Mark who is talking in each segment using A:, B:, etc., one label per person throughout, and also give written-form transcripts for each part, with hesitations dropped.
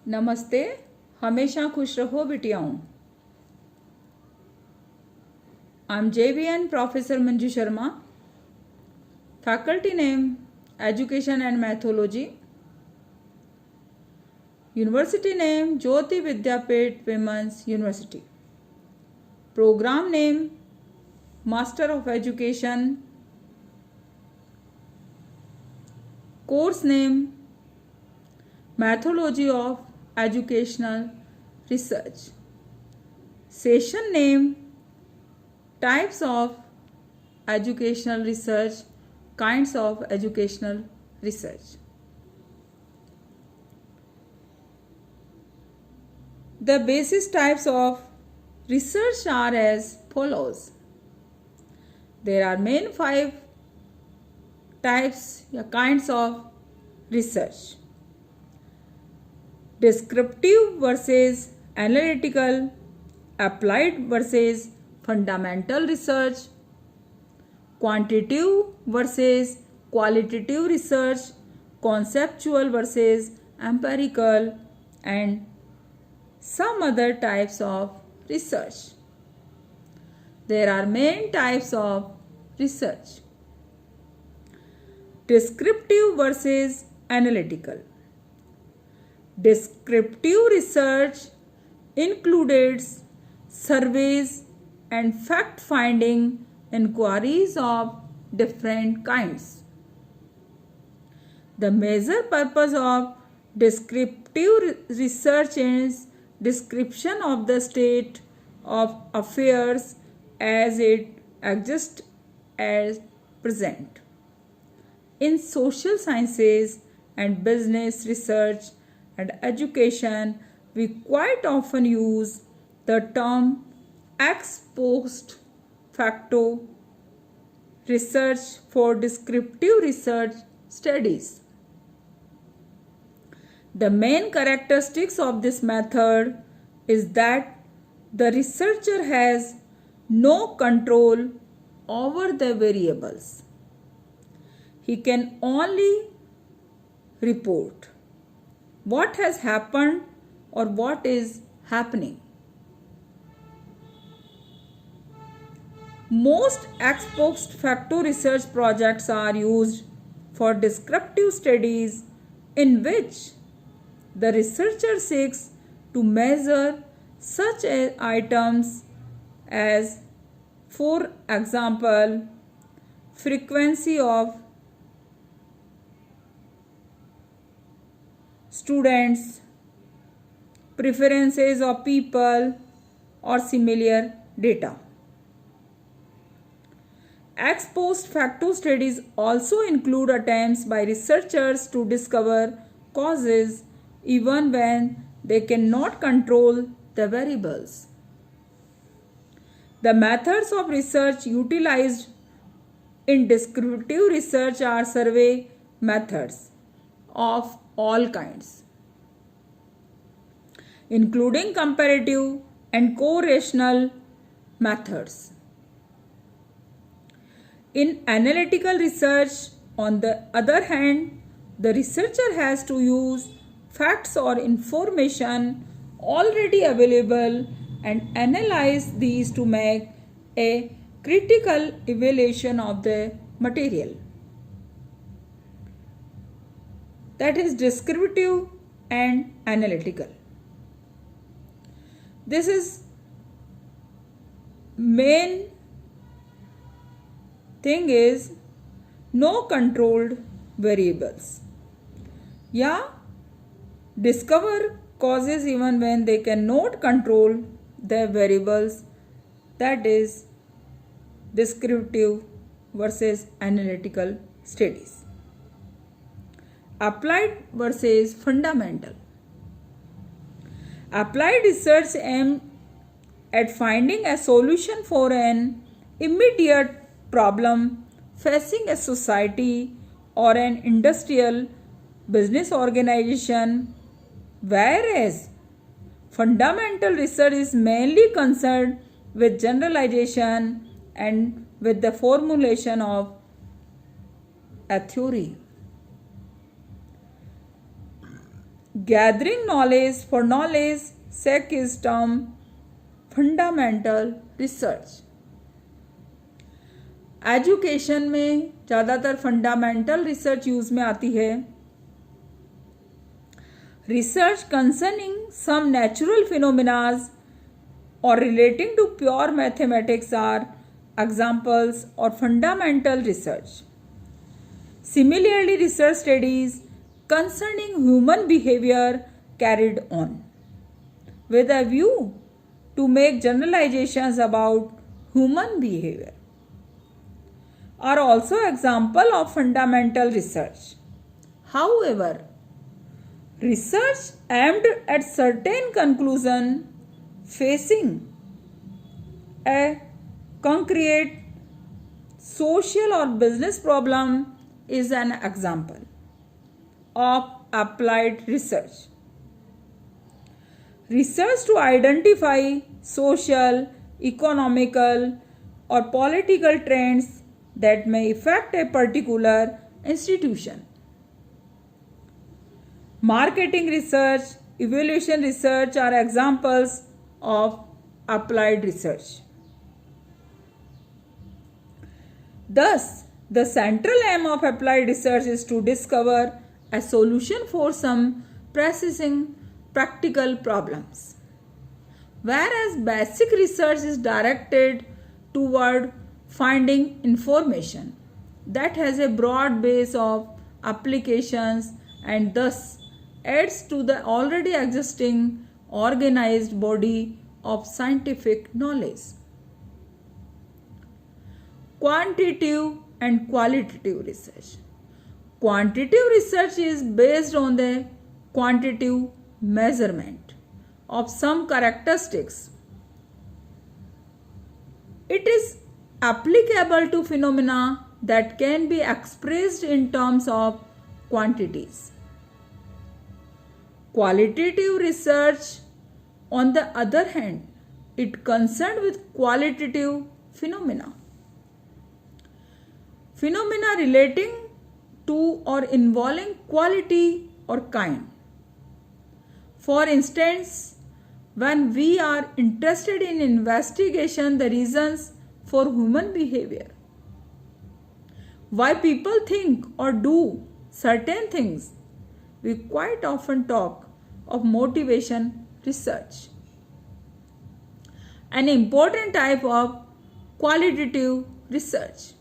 A: नमस्ते। हमेशा खुश रहो बिटियाओं। I am JVN Professor Manju Sharma. Faculty name Education and Mathology. University name Jyoti Vidyapeth Women's University. Program name Master of Education. Course name Mathology of Educational Research. Session name Types of Educational Research, Kinds of Educational Research. The basis types of research are as follows. There are main 5 types or kinds of research. Descriptive versus analytical, applied versus fundamental research, quantitative versus qualitative research, conceptual versus empirical, and some other types of research. There are main types of research. Descriptive versus analytical. Descriptive research includes surveys and fact-finding inquiries of different kinds. The major purpose of descriptive research is description of the state of affairs as it exists at present. In social sciences and business research and education, we quite often use the term ex post facto research for descriptive research studies. The main characteristics of this method is that the researcher has no control over the variables. He can only report what has happened or what is happening. Most ex post facto research projects are used for descriptive studies in which the researcher seeks to measure such items as, for example, frequency of students, preferences of people, or similar data. Ex post facto studies also include attempts by researchers to discover causes even when they cannot control the variables. The methods of research utilized in descriptive research are survey methods of all kinds, including comparative and correlational methods. In analytical research, on the other hand, the researcher has to use facts or information already available and analyze these to make a critical evaluation of the material. That is descriptive and analytical. This is main thing is no controlled variables. Yeah, discover causes even when they cannot control the variables. That is descriptive versus analytical studies. Applied versus fundamental. Applied research aims at finding a solution for an immediate problem facing a society or an industrial business organization, whereas fundamental research is mainly concerned with generalization and with the formulation of a theory. Gathering knowledge for knowledge sake is termed fundamental research. Education में ज़्यादातर fundamental research use में आती है. Research concerning some natural phenomenas or relating to pure mathematics are examples or fundamental research. Similarly, research studies concerning human behavior carried on with a view to make generalizations about human behavior are also example of fundamental research. However, research aimed at certain conclusion facing a concrete social or business problem is an example of applied research. Research to identify social, economical, or political trends that may affect a particular institution. Marketing research, evaluation research are examples of applied research. Thus, the central aim of applied research is to discover a solution for some pressing practical problems, whereas basic research is directed toward finding information that has a broad base of applications and thus adds to the already existing organized body of scientific knowledge. Quantitative and qualitative research. Quantitative research is based on the quantitative measurement of some characteristics. It is applicable to phenomena that can be expressed in terms of quantities. Qualitative research, on the other hand, it concerned with qualitative phenomena. Phenomena relating to or involving quality or kind. For instance, when we are interested in investigation the reasons for human behavior, why people think or do certain things, we quite often talk of motivation research. An important type of qualitative research.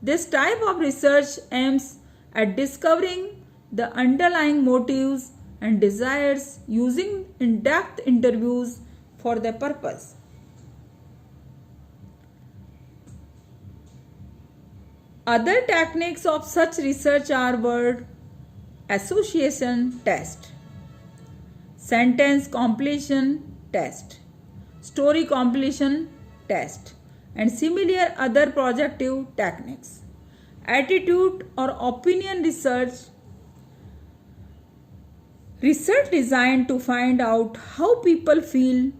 A: This type of research aims at discovering the underlying motives and desires using in-depth interviews for the purpose. Other techniques of such research are word association test, sentence completion test, story completion test, and similar other projective techniques. Attitude or opinion research. Research designed to find out how people feel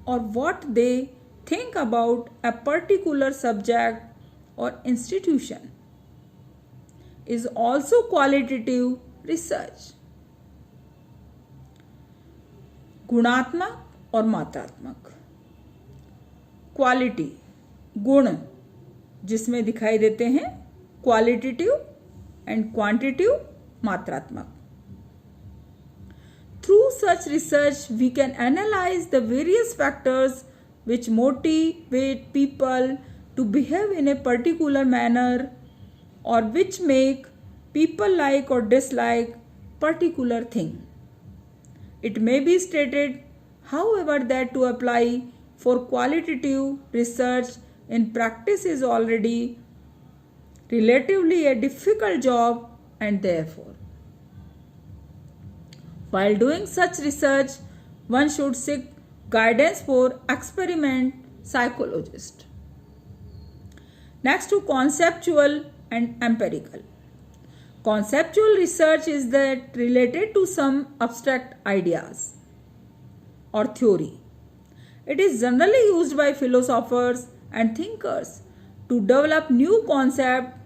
A: or what they think about a particular subject or institution is also qualitative research. गुणात्मक और मात्रात्मक. Quality गुण जिसमें दिखाई देते हैं, qualitative and quantitative मात्रात्मक. Through such research, we can analyze the various factors which motivate people to behave in a particular manner or which make people like or dislike particular thing. It may be stated, however, that to apply for qualitative research in practice is already relatively a difficult job, and therefore, while doing such research, one should seek guidance for experiment psychologist. Next to conceptual and empirical. Conceptual research is that related to some abstract ideas or theory. It is generally used by philosophers and thinkers to develop new concepts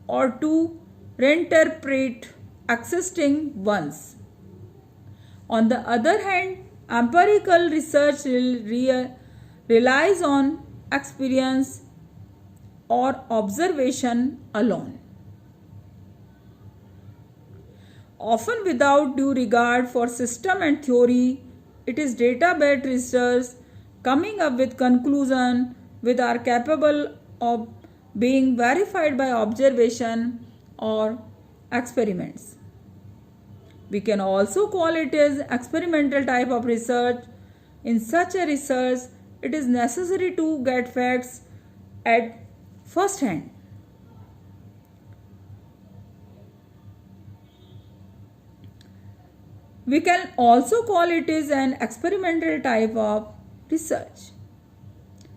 A: or to reinterpret existing ones. On the other hand, empirical research relies on experience or observation alone, often without due regard for system and theory. It is data-based research coming up with conclusions which are capable of being verified by observation or experiments. We can also call it as experimental type of research. In such a research, it is necessary to get facts at first hand. We can also call it as an experimental type of research.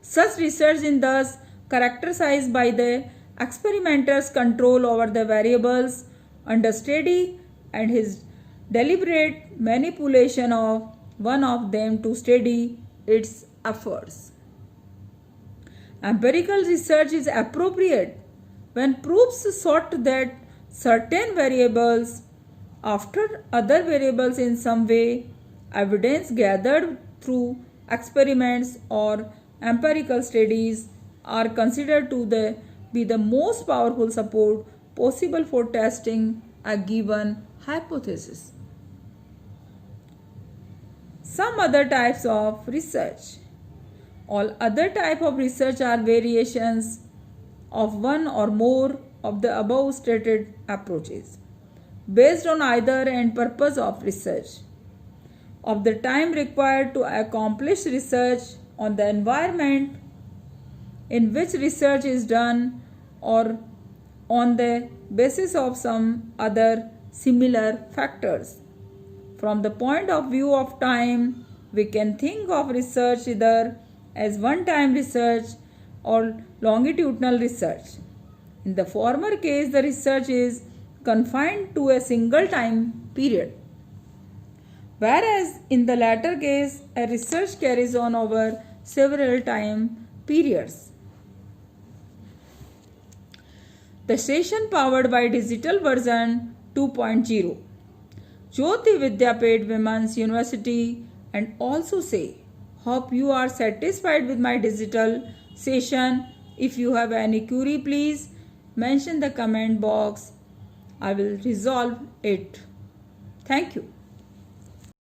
A: Such research is thus characterized by the experimenter's control over the variables under study and his deliberate manipulation of one of them to steady its efforts. Empirical research is appropriate when proofs sought that certain variables after other variables in some way, evidence gathered through experiments or empirical studies are considered to be the most powerful support possible for testing a given hypothesis. Some other types of research. All other types of research are variations of one or more of the above stated approaches, based on either and purpose of research, of the time required to accomplish research, on the environment in which research is done, or on the basis of some other similar factors. From the point of view of time, we can think of research either as one-time research or longitudinal research. In the former case, the research is confined to a single time period, whereas in the latter case, a research carries on over several time periods. The session powered by digital version 2.0, Jyoti Vidyapeeth Women's University, and also say, hope you are satisfied with my digital session. If you have any query, please mention the comment box. I will resolve it. Thank you.